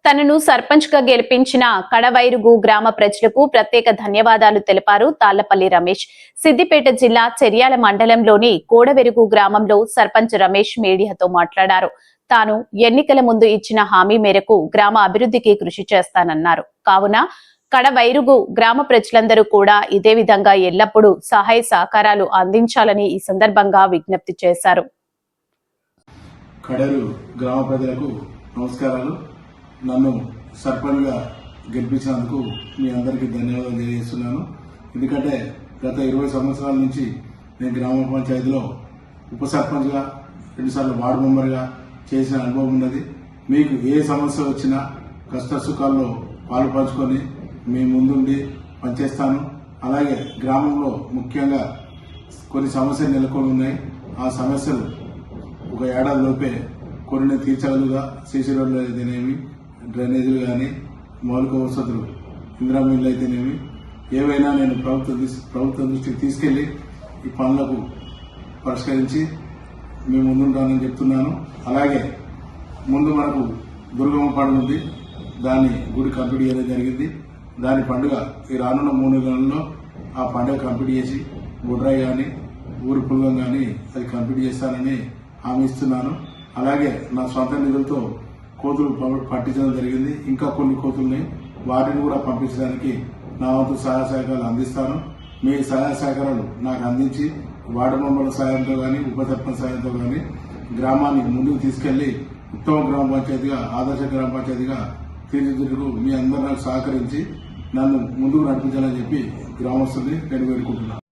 తనను సర్పంచ్ గా గెలిపించిన కడవైరుగు గ్రామ ప్రజలకు ప్రత్యేక ధన్యవాదాలు తెలిపారు తాళ్లపల్లి రమేష్. సిద్దిపేట జిల్లా చెర్యాల మండలంలోని కోడవెరుగు గ్రామంలో సర్పంచ్ రమేష్ మీడియాతో మాట్లాడారు. తాను ఎన్నికల ముందు ఇచ్చిన హామీ మేరకు గ్రామ అభివృద్ధికి కృషి చేస్తానన్నారు. కావున కడవైరుగు గ్రామ ప్రజలందరూ కూడా ఇదే విధంగా ఎల్లప్పుడూ సహాయ సహకారాలు అందించాలని ఈ సందర్భంగా విజ్ఞప్తి చేశారు. కడరు గ్రామ ప్రజలకు నమస్కారాలు. నన్ను సర్పంచ్గా గెలిపించినందుకు మీ అందరికీ ధన్యవాదాలు తెలియజేస్తున్నాను. ఎందుకంటే గత 20 సంవత్సరాల నుంచి నేను గ్రామ పంచాయతీలో ఉప సర్పంచ్గా 2 సార్లు వార్డు మెంబర్గా చేసిన అనుభవం ఉన్నది. మీకు ఏ సమస్య వచ్చినా కష్ట సుఖాల్లో పాలు పంచుకొని మీ ముందుండి పనిచేస్తాను. అలాగే గ్రామంలో ముఖ్యంగా కొన్ని సమస్యలు నెలకొని ఉన్నాయి. ఆ సమస్యలు ఒక ఏడాది లోపే కొన్ని తీర్చగలుగా సీసీ రోడ్లు అయితేనేమి, డ్రైనేజీలు కానీ, మౌలిక వసతులు, ఇందిరా మిల్లు అయితేనేమి, ఏవైనా నేను ప్రభుత్వం దృష్టికి తీసుకెళ్లి ఈ పనులకు పరిష్కరించి మీ ముందుంటానని చెప్తున్నాను. అలాగే ముందు మనకు దుర్గమ్మ పండుగ ఉంది. దాన్ని గుడి కంప్లీట్ చేయడం జరిగింది. దాని పండుగ ఈ రానున్న 3 నెలల్లో ఆ పండుగ కంప్లీట్ చేసి గుడ్రాయి కానీ, ఊరి పుల్గం కానీ అది కంప్లీట్ చేస్తానని హామీ ఇస్తున్నాను. అలాగే నా సొంత నిధులతో కోతులు పట్టించడం జరిగింది. ఇంకా కొన్ని కోతుల్ని వాటిని కూడా పంపించడానికి నా వంతు సహాయ సహకారాలు అందిస్తాను. మీ సహాయ సహకారాలు నాకు అందించి వార్డు మెంబర్ల సాయంతో కానీ, ఉప సర్పంచ్ సాయంతో కానీ గ్రామాన్ని ముందుకు తీసుకెళ్లి ఉత్తమ గ్రామ పంచాయతీగా, ఆదర్శ గ్రామ పంచాయతీగా తీర్చిదిద్దుటకు మీ అందరూ నాకు సహకరించి నన్ను ముందుకు నడిపించాలని చెప్పి గ్రామస్తుల్ని నేను వేడుకుంటున్నాను.